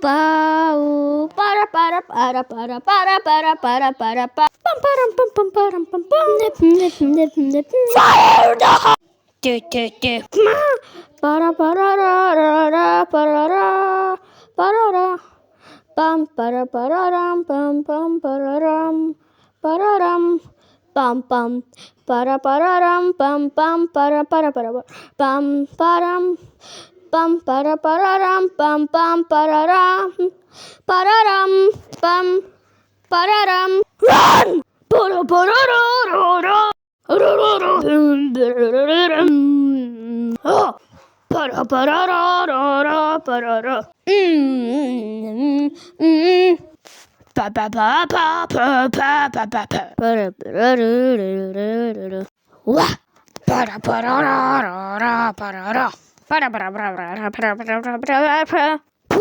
바우 빠라빠라빠라빠라빠라빠라빠라빠 빰빠람빰빰빠람빰빰 Fire the hole 뚜뚜뚜 빠라빠라라라라 빠라라 빠라라 빰빠라빠라람 빰빰빠라람 빠라람 빰빰 빠라빠라람 빰빰 빠라빠라빠라 빰빠람 빰빠라빠라람 빰빰 빠라람 빠라람 빰 빠라람 run 빠라빠라라라라 빠라빠라라라라 빠라라 빠빠빠빠빠빠빠빠빠 빠라빠라라라라라 와 빠라빠라라라라 빠라라 빠라빠라빠라빠라빠라빠라빠라 와